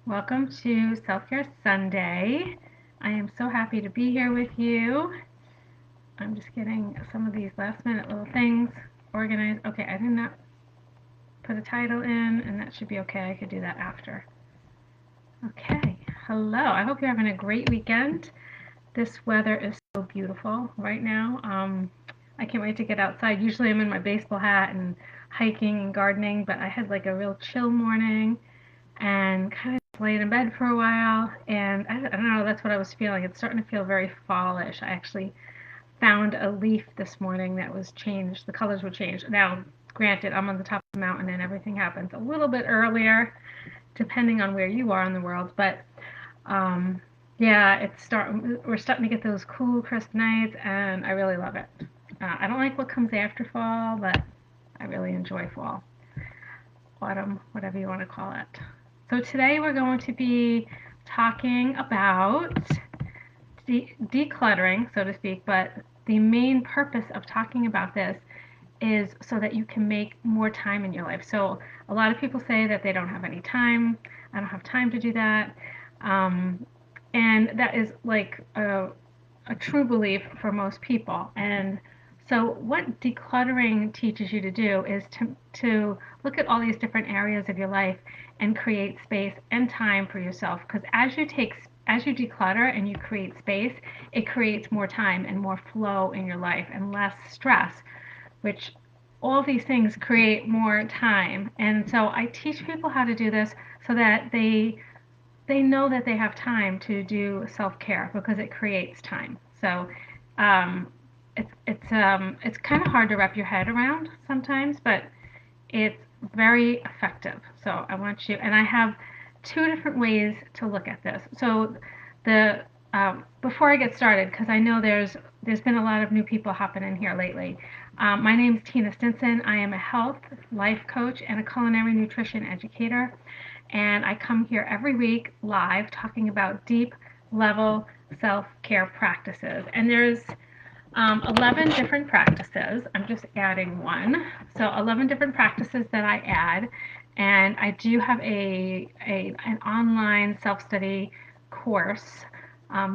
Welcome to Self-Care Sunday. I am so happy to be here with you. I'm just getting some of these last minute little things organized. Okay, I did not put a title in, and that should be okay. I could do that after. Okay, hello. I hope you're having a great weekend. This weather is so beautiful right now. I can't wait to get outside. Usually I'm in my baseball hat and hiking and gardening, but I had like a real chill morning and kind of laid in bed for a while. And I don't know, that's what I was feeling. It's starting to feel very fallish. I actually found a leaf this morning that was changed. The colors were changed. Now, granted, I'm on the top of the mountain and everything happens a little bit earlier, depending on where you are in the world. But um, yeah, we're starting to get those cool, crisp nights, and I really love it. I don't like what comes after fall, but I really enjoy fall, autumn, whatever you want to call it. So today we're going to be talking about decluttering, so to speak, but the main purpose of talking about this is so that you can make more time in your life. So a lot of people say that they don't have any time. I don't have time to do that. Um, and that is like a true belief for most people. And so what decluttering teaches you to do is to look at all these different areas of your life and create space and time for yourself. Because as you declutter and you create space, it creates more time and more flow in your life and less stress, which all these things create more time. And so I teach people how to do this so that they know that they have time to do self-care because it creates time. So um, it's kind of hard to wrap your head around sometimes, but it's very effective. So I want you, and I have two different ways to look at this. So the before I get started, because I know there's been a lot of new people hopping in here lately. My name is Tina Stinson. I am a health life coach and a culinary nutrition educator, and I come here every week live talking about deep level self-care practices. And there's 11 different practices. I'm just adding one. So 11 different practices that I add. And I do have an online self-study course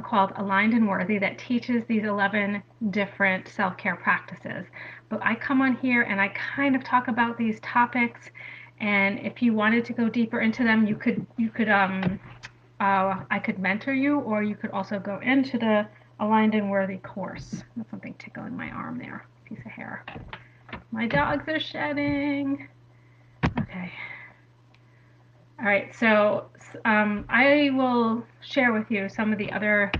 called Aligned and Worthy that teaches these 11 different self-care practices. But I come on here and I kind of talk about these topics. And if you wanted to go deeper into them, I could mentor you, or you could also go into the Aligned and Worthy course. There's something tickling my arm there, piece of hair. My dogs are shedding. Okay. All right, so I will share with you some of the other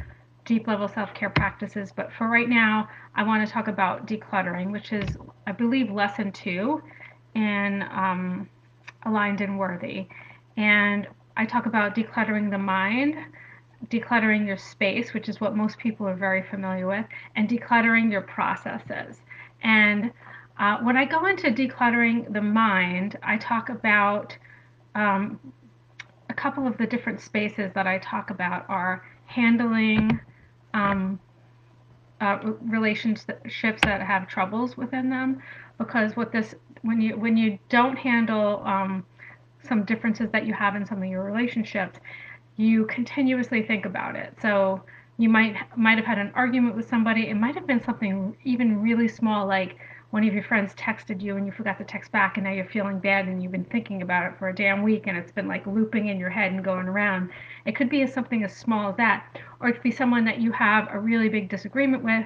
deep level self-care practices, but for right now, I want to talk about decluttering, which is, I believe, lesson 2 in Aligned and Worthy. And I talk about decluttering the mind, decluttering your space, which is what most people are very familiar with, and decluttering your processes. And when I go into decluttering the mind, I talk about um, a couple of the different spaces that I talk about are handling um, relationships that have troubles within them, because when you don't handle some differences that you have in some of your relationships, you continuously think about it. So you might have had an argument with somebody. It might have been something even really small, like one of your friends texted you and you forgot to text back, and now you're feeling bad and you've been thinking about it for a damn week, and it's been like looping in your head and going around. It could be something as small as that, or it could be someone that you have a really big disagreement with,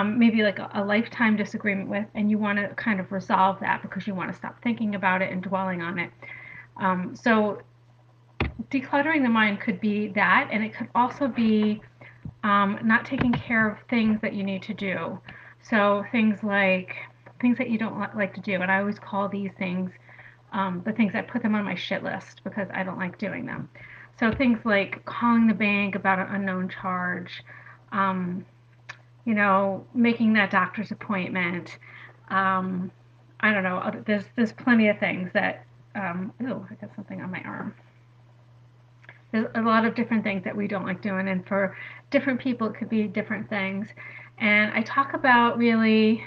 maybe like a lifetime disagreement with, and you want to kind of resolve that because you want to stop thinking about it and dwelling on it. So decluttering the mind could be that, and it could also be not taking care of things that you need to do. So things that you don't like to do, and I always call these things the things I put them on my shit list because I don't like doing them. So things like calling the bank about an unknown charge, um, making that doctor's appointment. Um, I don't know. There's plenty of things that. I got something on my arm. There's a lot of different things that we don't like doing, and for different people it could be different things. And I talk about really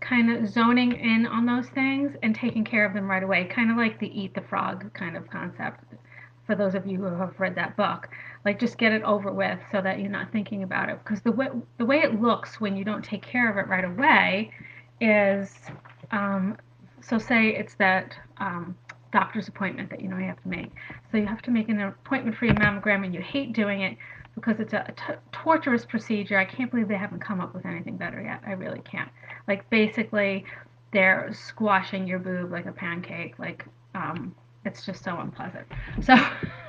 kind of zoning in on those things and taking care of them right away, kind of like the eat the frog kind of concept. for those of you who have read that book. Like just get it over with so that you're not thinking about it. Because the way it looks when you don't take care of it right away is, um, so say it's that doctor's appointment that you know you have to make. So you have to make an appointment for your mammogram and you hate doing it because it's a torturous procedure. I can't believe they haven't come up with anything better yet. I really can't. Like basically, they're squashing your boob like a pancake. Like it's just so unpleasant. So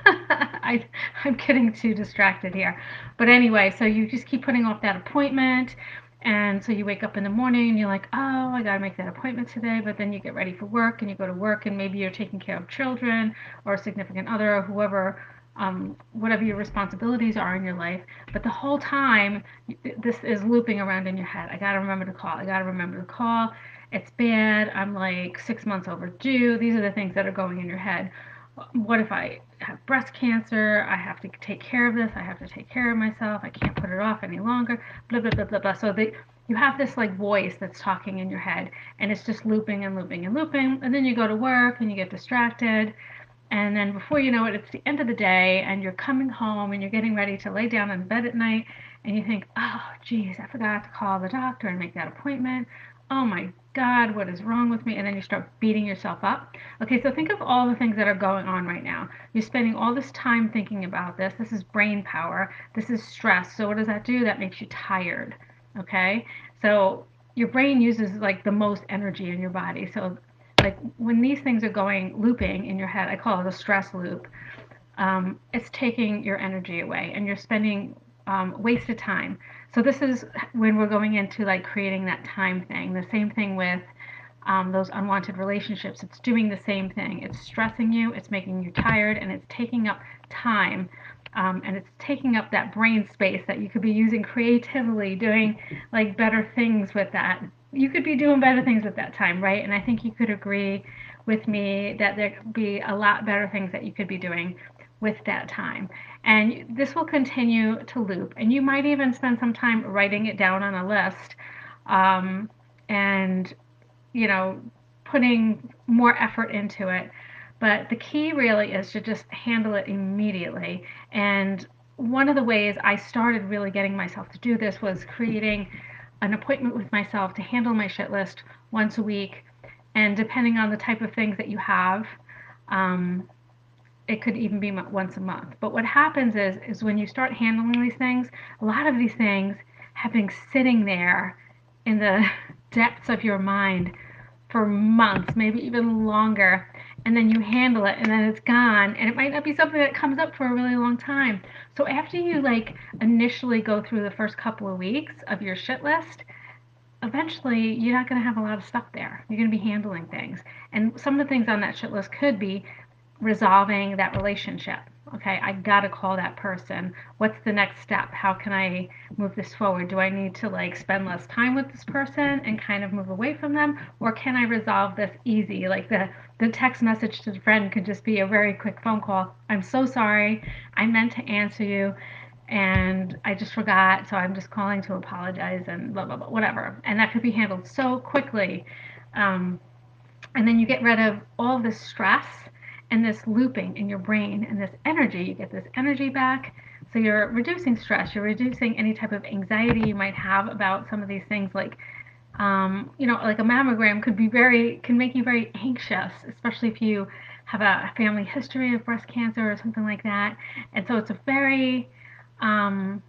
I'm getting too distracted here. But anyway, so you just keep putting off that appointment. And so you wake up in the morning and you're like, oh, I got to make that appointment today. But then you get ready for work and you go to work and maybe you're taking care of children or a significant other or whoever, whatever your responsibilities are in your life. But the whole time, this is looping around in your head. I got to remember to call. I got to remember to call. It's bad. I'm like 6 months overdue. These are the things that are going in your head. What if I have breast cancer? I have to take care of this. I have to take care of myself. I can't put it off any longer. Blah, blah, blah, blah, blah. So you have this like voice that's talking in your head and it's just looping and looping and looping. And then you go to work and you get distracted. And then before you know it, it's the end of the day and you're coming home and you're getting ready to lay down in bed at night and you think, oh, geez, I forgot to call the doctor and make that appointment. Oh my God, what is wrong with me? And then you start beating yourself up. Okay, so think of all the things that are going on right now. You're spending all this time thinking about this. This is brain power. This is stress. So what does that do? That makes you tired. Okay, so your brain uses like the most energy in your body. So like when these things are going looping in your head, I call it a stress loop. It's taking your energy away and you're spending wasted time. So this is when we're going into like creating that time thing. The same thing with those unwanted relationships. It's doing the same thing. It's stressing you, it's making you tired, and it's taking up time. And it's taking up that brain space that you could be using creatively, doing like better things with that. You could be doing better things at that time, right? And I think you could agree with me that there could be a lot better things that you could be doing with that time. And this will continue to loop. And you might even spend some time writing it down on a list, and you know, putting more effort into it. But the key really is to just handle it immediately. And one of the ways I started really getting myself to do this was creating an appointment with myself to handle my shit list once a week. And depending on the type of things that you have, um, it could even be once a month. But what happens is when you start handling these things, a lot of these things have been sitting there in the depths of your mind for months, maybe even longer, and then you handle it and then it's gone, and it might not be something that comes up for a really long time. So after you like initially go through the first couple of weeks of your shit list, eventually you're not going to have a lot of stuff there. You're going to be handling things, and some of the things on that shit list could be resolving that relationship. Okay, I gotta call that person. What's the next step? How can I move this forward? Do I need to like spend less time with this person and kind of move away from them? Or can I resolve this easy? Like the text message to the friend could just be a very quick phone call. I'm so sorry. I meant to answer you and I just forgot, so I'm just calling to apologize and blah blah blah, whatever. And that could be handled so quickly. Um, and then you get rid of all this stress and this looping in your brain and this energy. You get this energy back. So you're reducing stress. You're reducing any type of anxiety you might have about some of these things, like like a mammogram can make you very anxious, especially if you have a family history of breast cancer or something like that. And so it's a very and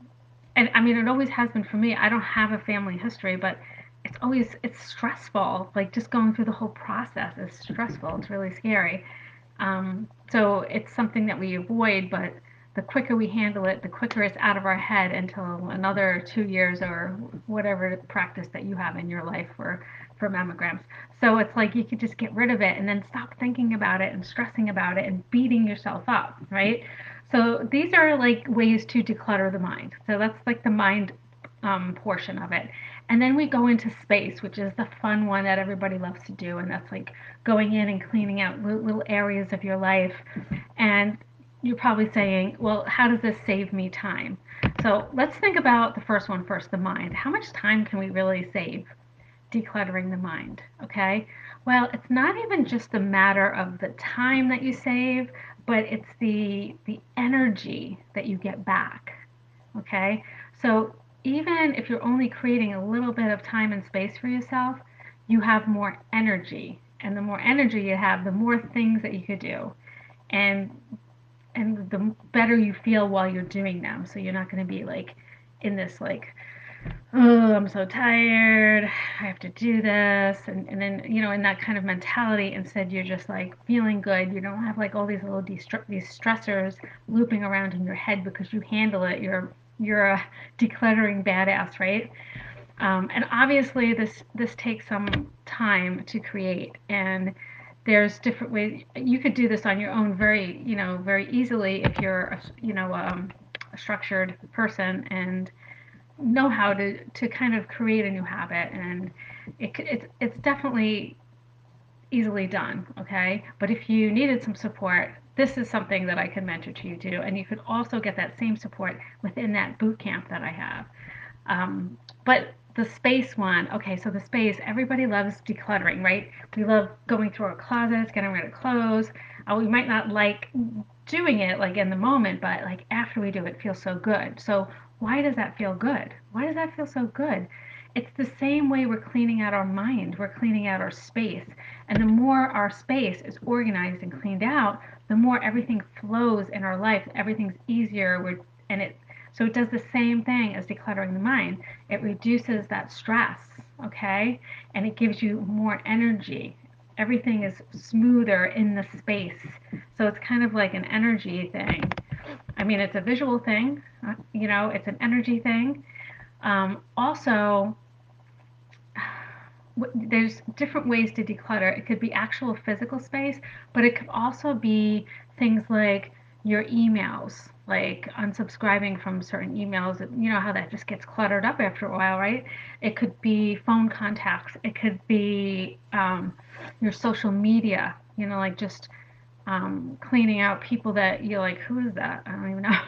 I mean, it always has been for me. I don't have a family history, but it's stressful. Like just going through the whole process is stressful. It's really scary. So it's something that we avoid, but the quicker we handle it, the quicker it's out of our head until another 2 years or whatever practice that you have in your life for mammograms. So it's like you could just get rid of it and then stop thinking about it and stressing about it and beating yourself up, right? So these are like ways to declutter the mind. So that's like the mind portion of it. And then we go into space, which is the fun one that everybody loves to do. And that's like going in and cleaning out little areas of your life. And you're probably saying, well, how does this save me time? So let's think about the first one first, the mind. How much time can we really save decluttering the mind? Okay. Well, it's not even just a matter of the time that you save, but it's the energy that you get back. Okay? So even if you're only creating a little bit of time and space for yourself, you have more energy. And the more energy you have, the more things that you could do. And the better you feel while you're doing them. So you're not going to be like in this like, oh, I'm so tired, I have to do this, and then in that kind of mentality. Instead, you're just like feeling good. You don't have like all these little these stressors looping around in your head because you handle it. You're a decluttering badass, right? And obviously, this takes some time to create, and there's different ways you could do this on your own very very easily if you're a structured person and know how to kind of create a new habit. And it's definitely easily done, okay? But if you needed some support, this is something that I could mentor to you too, and you could also get that same support within that boot camp that I have. But the space one, okay, so the space, everybody loves decluttering, right? We love going through our closets, getting rid of clothes. We might not like doing it like in the moment, but like after we do it, it feels so good. So why does that feel good? Why does that feel so good? It's the same way we're cleaning out our mind, we're cleaning out our space. And the more our space is organized and cleaned out, the more everything flows in our life. Everything's easier. And it so it does the same thing as decluttering the mind. It reduces that stress, okay? And it gives you more energy. Everything is smoother in the space. So it's kind of like an energy thing. I mean, it's a visual thing, it's an energy thing. Also, there's different ways to declutter. It could be actual physical space, but it could also be things like your emails, like unsubscribing from certain emails. You know how that just gets cluttered up after a while, right? It could be phone contacts. It could be your social media, like just cleaning out people that you're like, who is that? I don't even know.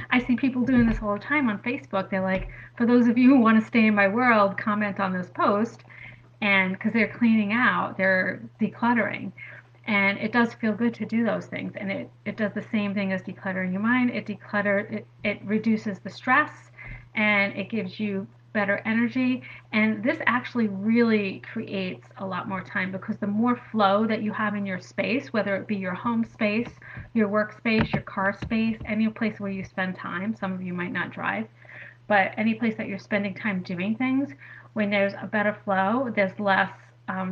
I see people doing this all the time on Facebook. They're like, for those of you who want to stay in my world, comment on this post. And because they're cleaning out, they're decluttering. And it does feel good to do those things. And it does the same thing as decluttering your mind. It reduces the stress and it gives you better energy. And this actually really creates a lot more time because the more flow that you have in your space, whether it be your home space, your workspace, your car space, any place where you spend time. Some of you might not drive, but any place that you're spending time doing things, when there's a better flow, there's less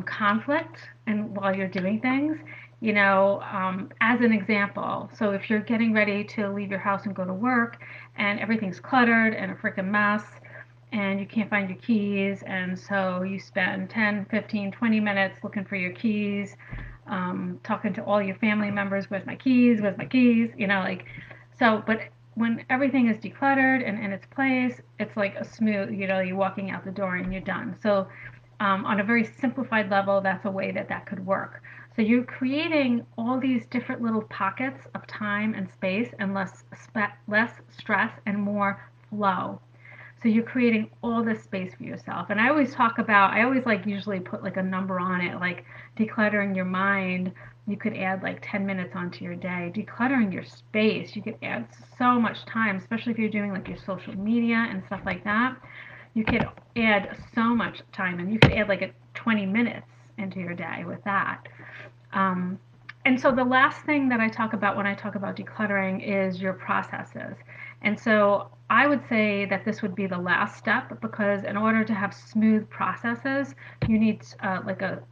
conflict and while you're doing things. As an example, so if you're getting ready to leave your house and go to work and everything's cluttered and a freaking mess and you can't find your keys, and so you spend 10, 15, 20 minutes looking for your keys, talking to all your family members, where's my keys, where's my keys, but when everything is decluttered and in its place, it's like a smooth, you're walking out the door and you're done. So on a very simplified level, that's a way that could work. So you're creating all these different little pockets of time and space and less stress and more flow. So you're creating all this space for yourself. And I always like usually put like a number on it, like decluttering your mind. You could add like 10 minutes onto your day. Decluttering your space, you could add so much time, especially if you're doing like your social media and stuff like that. You could add so much time, and you could add like 20 minutes into your day with that. Um, and so the last thing that I talk about when I talk about decluttering is your processes. And so I would say that this would be the last step because in order to have smooth processes, you need like a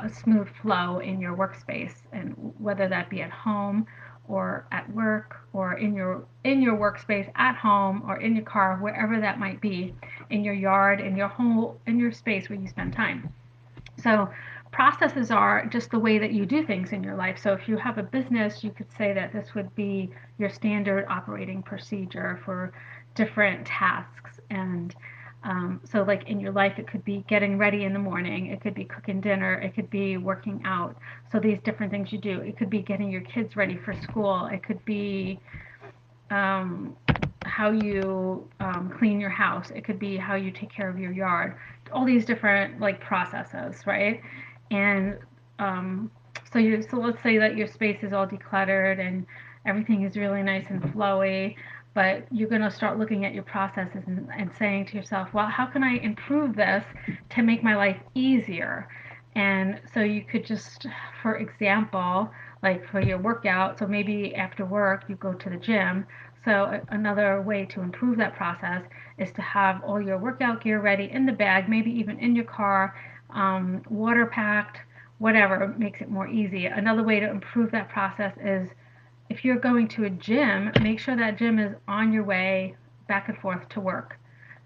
smooth flow in your workspace, and whether that be at home or at work or in your workspace at home or in your car, wherever that might be, in your yard, in your space where you spend time. So processes are just the way that you do things in your life. So if you have a business, you could say that this would be your standard operating procedure for different tasks. And so like in your life, it could be getting ready in the morning, it could be cooking dinner, it could be working out. So these different things you do. It could be getting your kids ready for school. It could be um, how you clean your house. It could be how you take care of your yard. All these different like processes, right? And So let's say that your space is all decluttered and everything is really nice and flowy, but you're going to start looking at your processes and saying to yourself, well, how can I improve this to make my life easier? And so you could just, for example, like for your workout, so maybe after work you go to the gym. So another way to improve that process is to have all your workout gear ready in the bag, maybe even in your car, water packed, whatever makes it more easy. Another way to improve that process is if you're going to a gym, make sure that gym is on your way back and forth to work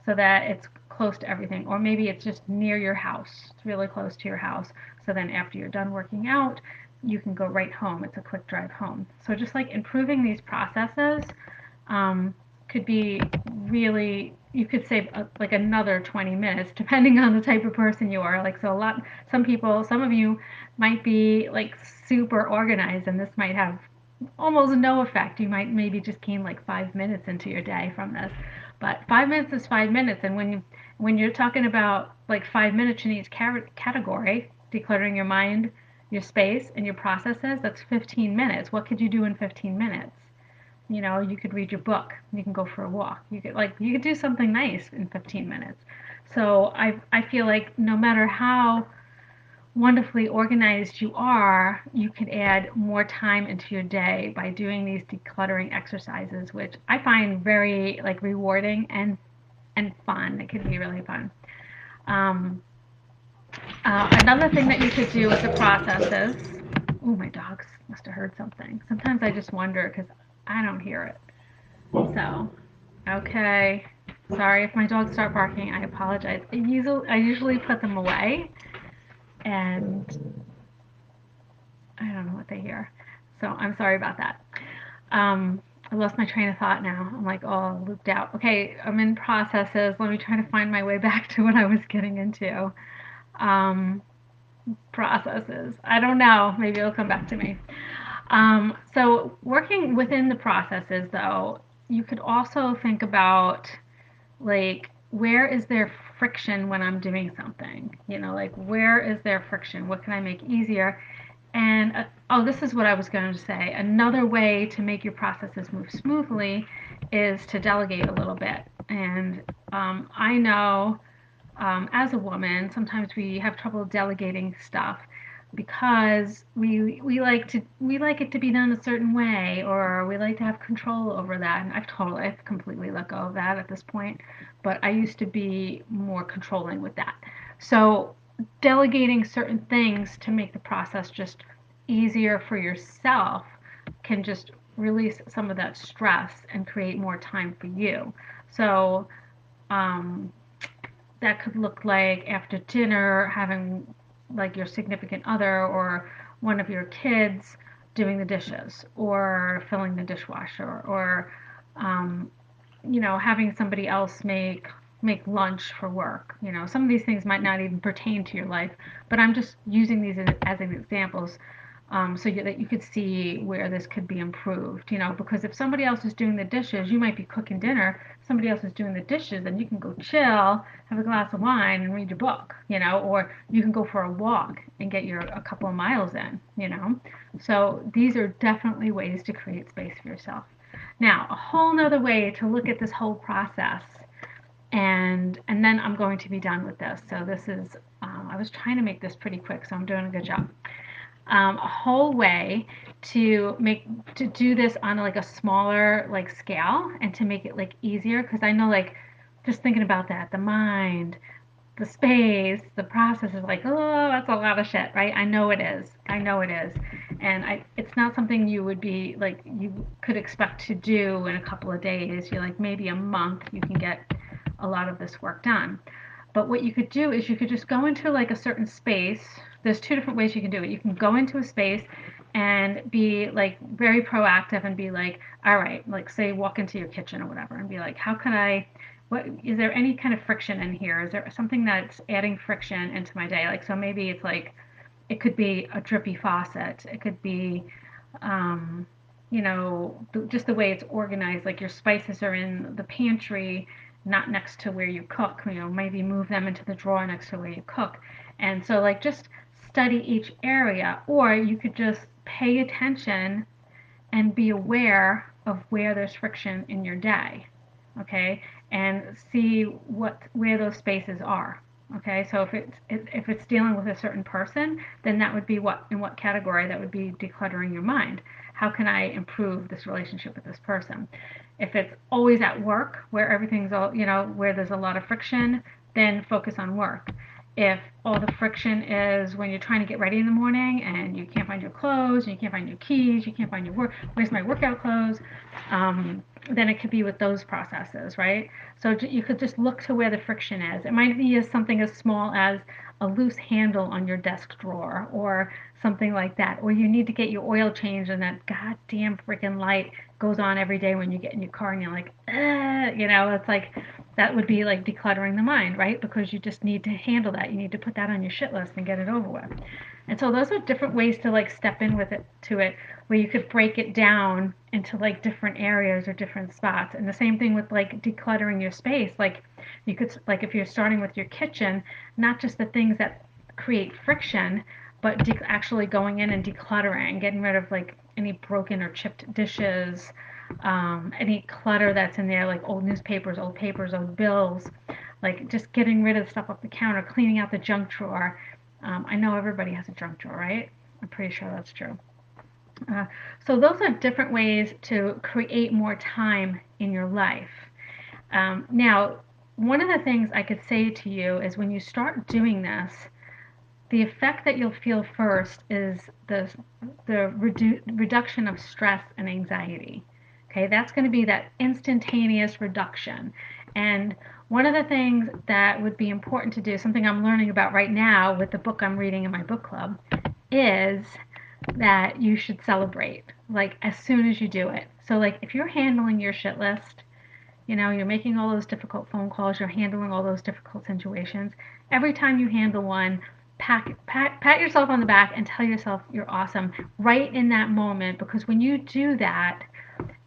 so that it's close to everything. Or maybe it's just near your house, it's really close to your house. So then after you're done working out, you can go right home. It's a quick drive home. So just like improving these processes um, could be really, you could save like another 20 minutes depending on the type of person you are. Like, so some people, some of you might be like super organized and this might have almost no effect. You might maybe just gain like 5 minutes into your day from this. But 5 minutes is 5 minutes. And when you're talking about like 5 minutes in each category, decluttering your mind, your space, and your processes, that's 15 minutes. What could you do in 15 minutes? You could read your book, you can go for a walk, you could do something nice in 15 minutes. So I feel like no matter how wonderfully organized you are, you can add more time into your day by doing these decluttering exercises, which I find very like rewarding and fun. It can be really fun. um, Another thing that you could do with the processes. Oh, my dogs must have heard something. Sometimes I just wonder because I don't hear it. So, okay. Sorry if my dogs start barking. I apologize. I usually put them away, and I don't know what they hear. So I'm sorry about that. I lost my train of thought now. I'm like, oh, looped out. Okay, I'm in processes. Let me try to find my way back to what I was getting into. Um, Processes. I don't know. Maybe it'll come back to me. So working within the processes, though, you could also think about like where is there friction when I'm doing something? Like where is there friction? What can I make easier? And oh, this is what I was going to say. Another way to make your processes move smoothly is to delegate a little bit. And I know as a woman, sometimes we have trouble delegating stuff because we like it to be done a certain way, or we like to have control over that. And I've completely let go of that at this point, but I used to be more controlling with that. So delegating certain things to make the process just easier for yourself can just release some of that stress and create more time for you. So um, that could look like after dinner having like your significant other or one of your kids doing the dishes or filling the dishwasher, or um, having somebody else make lunch for work. Some of these things might not even pertain to your life, but I'm just using these as examples, that you could see where this could be improved. Because if somebody else is doing the dishes, you might be cooking dinner. Somebody else is doing the dishes, and you can go chill, have a glass of wine, and read your book. Or you can go for a walk and get your a couple of miles in. So these are definitely ways to create space for yourself. Now, a whole nother way to look at this whole process, and then I'm going to be done with this. So this is, I was trying to make this pretty quick, so I'm doing a good job. A whole way to do this on like a smaller like scale and to make it like easier, because I know like just thinking about that, the mind, the space, the process is like, oh, that's a lot of shit, right? I know it is. I know it is. And it's not something you would be like, you could expect to do in a couple of days. You're like, maybe a month, you can get a lot of this work done. But what you could do is you could just go into like a certain space. There's two different ways you can do it. You can go into a space and be like very proactive and be like, all right, like say walk into your kitchen or whatever and be like, how can I, what is there any kind of friction in here? Is there something that's adding friction into my day? Like, so maybe it's like, it could be a drippy faucet. It could be, um, just the way it's organized. Like your spices are in the pantry, not next to where you cook. Maybe move them into the drawer next to where you cook. And so, like, just study each area, or you could just pay attention and be aware of where there's friction in your day, okay, and see where those spaces are. Okay, so if it's dealing with a certain person, then that would be in what category that would be decluttering your mind. How can I improve this relationship with this person? If it's always at work where everything's all, where there's a lot of friction, then focus on work. If all the friction is when you're trying to get ready in the morning and you can't find your clothes, and you can't find your keys, you can't find your where's my workout clothes, then it could be with those processes, right? So you could just look to where the friction is. It might be something as small as a loose handle on your desk drawer or something like that. Or you need to get your oil changed and that goddamn freaking light goes on every day when you get in your car and you're like, it's like that would be like decluttering the mind, right? Because you just need to handle that. You need to put that on your shit list and get it over with. And so those are different ways to like step in with it to it, where you could break it down into like different areas or different spots. And the same thing with like decluttering your space. Like you could, like if you're starting with your kitchen, not just the things that create friction, but actually going in and decluttering, getting rid of like any broken or chipped dishes, any clutter that's in there, like old newspapers, old papers, old bills, like just getting rid of stuff off the counter, cleaning out the junk drawer. I know everybody has a junk drawer, right? I'm pretty sure that's true. Uh, so those are different ways to create more time in your life. Now, one of the things I could say to you is when you start doing this, the effect that you'll feel first is the reduction of stress and anxiety. Okay, that's going to be that instantaneous reduction. And one of the things that would be important to do, something I'm learning about right now with the book I'm reading in my book club, is that you should celebrate like as soon as you do it. So like if you're handling your shit list, you're making all those difficult phone calls, you're handling all those difficult situations. Every time you handle one, pat yourself on the back and tell yourself you're awesome right in that moment, because when you do that,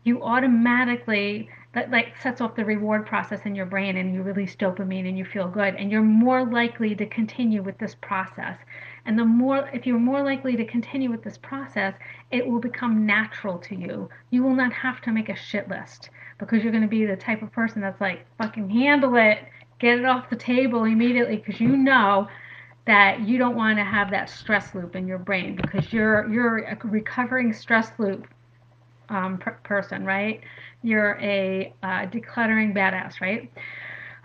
you automatically, that like sets off the reward process in your brain and you release dopamine and you feel good and you're more likely to continue with this process. And if you're more likely to continue with this process, it will become natural to you. You will not have to make a shit list, because you're going to be the type of person that's like, fucking handle it, get it off the table immediately, because you know that you don't want to have that stress loop in your brain, because you're a recovering stress loop person, right? You're a decluttering badass, right?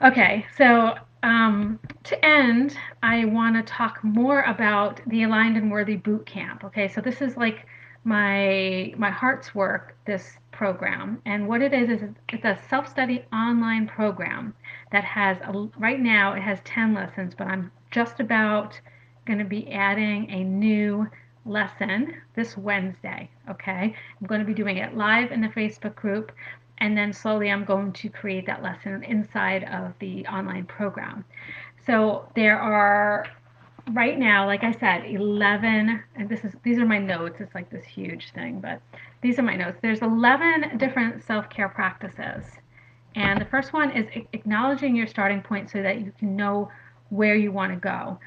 Okay, so to end, I want to talk more about the Aligned and Worthy Bootcamp. Okay, so this is like my heart's work, this program. And what it is it's a self-study online program that has, right now, it has 10 lessons, but I'm just about going to be adding a new lesson this Wednesday. Okay, I'm going to be doing it live in the Facebook group, and then slowly I'm going to create that lesson inside of the online program. So there are right now, like I said, 11, and these are my notes. It's like this huge thing, but these are my notes. There's 11 different self-care practices. And the first one is acknowledging your starting point so that you can know where you want to go.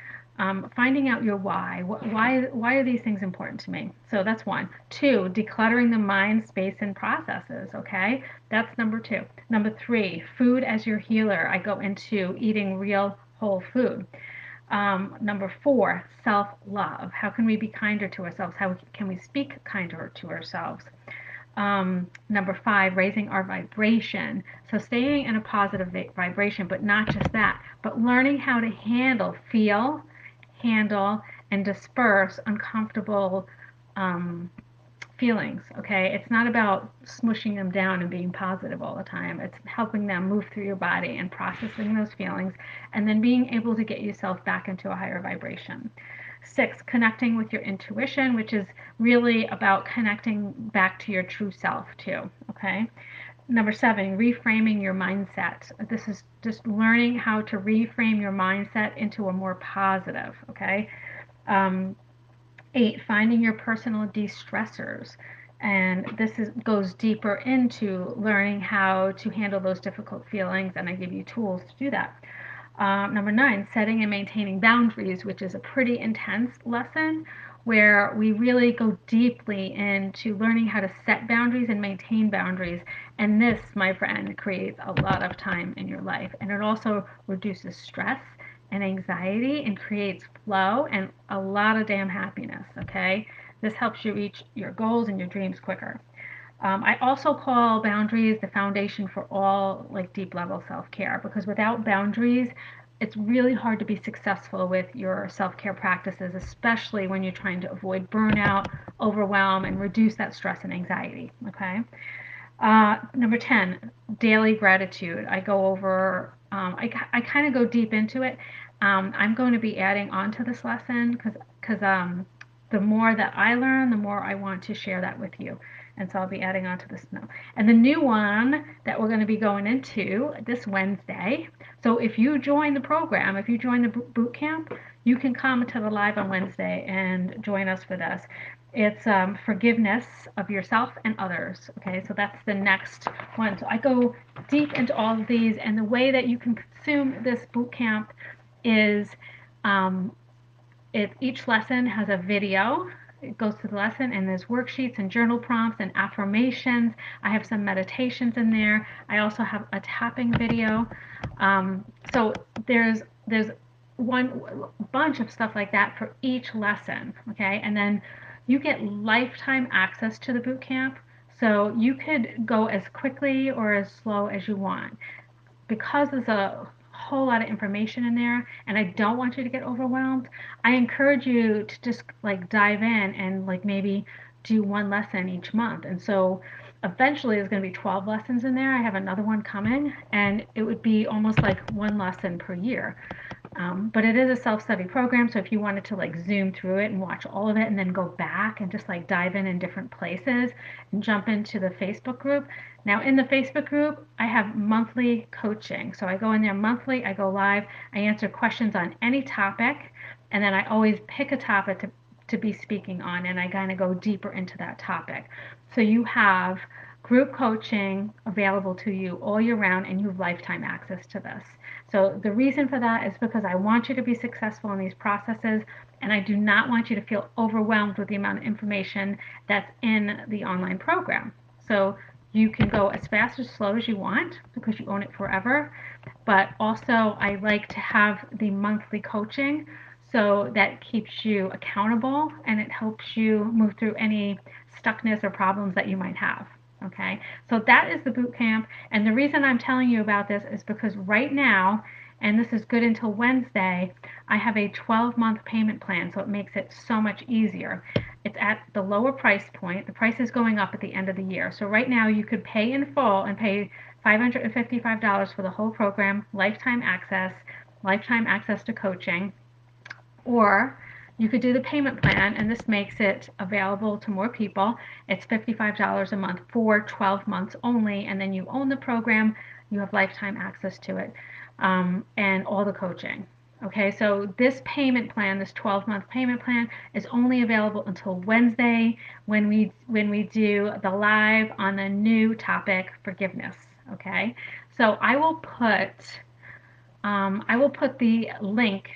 Finding out your why. Why are these things important to me? So that's one. Two, decluttering the mind, space, and processes. Okay, that's number two. Number three, food as your healer. I go into eating real whole food. Number four, self-love. How can we be kinder to ourselves? How can we speak kinder to ourselves? Number five, raising our vibration. So staying in a positive vibration, but not just that, but learning how to handle, and disperse uncomfortable feelings. Okay, it's not about smushing them down and being positive all the time. It's helping them move through your body and processing those feelings, and then being able to get yourself back into a higher vibration. Six, connecting with your intuition, which is really about connecting back to your true self too. Okay. Number seven, reframing your mindset. This is just learning how to reframe your mindset into a more positive. Okay. Um, Eight, finding your personal de-stressors. And goes deeper into learning how to handle those difficult feelings, and I give you tools to do that. Number 9, setting and maintaining boundaries, which is a pretty intense lesson where we really go deeply into learning how to set boundaries and maintain boundaries. And this, my friend, creates a lot of time in your life. And it also reduces stress and anxiety and creates flow and a lot of damn happiness, okay? This helps you reach your goals and your dreams quicker. I also call boundaries the foundation for all like deep level self-care, because without boundaries, it's really hard to be successful with your self-care practices, especially when you're trying to avoid burnout, overwhelm, and reduce that stress and anxiety. Okay. Number 10, daily gratitude. I go over, I kind of go deep into it. I'm going to be adding on to this lesson because the more that I learn, the more I want to share that with you. And so I'll be adding on to this now. And the new one that we're going to be going into this Wednesday. So if you join the program, if you join the boot camp, you can come to the live on Wednesday and join us for this. It's forgiveness of yourself and others. Okay, so that's the next one. So I go deep into all of these, and the way that you can consume this boot camp is um, each lesson has a video. It goes to the lesson, and there's worksheets and journal prompts and affirmations. I have some meditations in there. I also have a tapping video. So there's one bunch of stuff like that for each lesson. Okay, and then you get lifetime access to the boot camp. So you could go as quickly or as slow as you want, because there's a whole lot of information in there and I don't want you to get overwhelmed. I encourage you to just like dive in and like maybe do one lesson each month. And so eventually there's going to be 12 lessons in there. I have another one coming, and it would be almost like one lesson per year. But it is a self-study program, so if you wanted to like zoom through it and watch all of it and then go back and just like dive in different places and jump into the Facebook group. Now in the Facebook group, I have monthly coaching. So I go in there monthly, I go live, I answer questions on any topic, and then I always pick a topic to be speaking on, and I kind of go deeper into that topic. So you have group coaching available to you all year round, and you have lifetime access to this. So the reason for that is because I want you to be successful in these processes, and I do not want you to feel overwhelmed with the amount of information that's in the online program. So you can go as fast or slow as you want because you own it forever. But also, I like to have the monthly coaching, so that keeps you accountable and it helps you move through any stuckness or problems that you might have. Okay, so that is the boot camp. And the reason I'm telling you about this is because right now, and this is good until Wednesday, I have a 12-month payment plan, so it makes it so much easier. It's at the lower price point. The price is going up at the end of the year. So right now you could pay in full and pay $555 for the whole program, lifetime access to coaching, or you could do the payment plan, and this makes it available to more people. It's $55 a month for 12 months only, and then you own the program, you have lifetime access to it, and all the coaching. Okay, so this payment plan, this 12-month payment plan, is only available until Wednesday when we do the live on the new topic, forgiveness. Okay, so I will put the link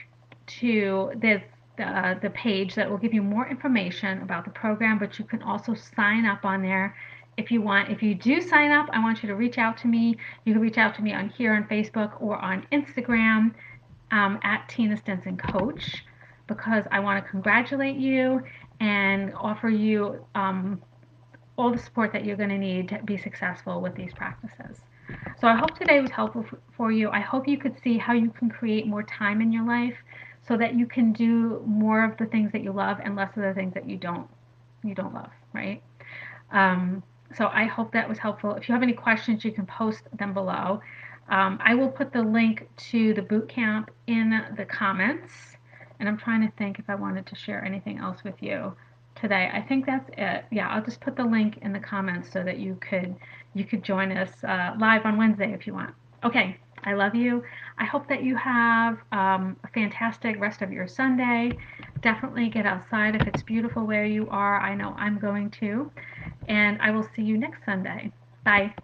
to the page that will give you more information about the program, but you can also sign up on there if you want. If you do sign up, I want you to reach out to me. You can reach out to me on here on Facebook or on Instagram at Tina Stinson Coach, because I want to congratulate you and offer you all the support that you're going to need to be successful with these practices. So I hope today was helpful for you. I hope you could see how you can create more time in your life so that you can do more of the things that you love and less of the things that you don't love, right? So I hope that was helpful. If you have any questions, you can post them below. I will put the link to the boot camp in the comments, and I'm trying to think if I wanted to share anything else with you today. I think that's it. Yeah, I'll just put the link in the comments so that you could join us live on Wednesday if you want. Okay, I love you. I hope that you have a fantastic rest of your Sunday. Definitely get outside if it's beautiful where you are. I know I'm going to. And I will see you next Sunday. Bye.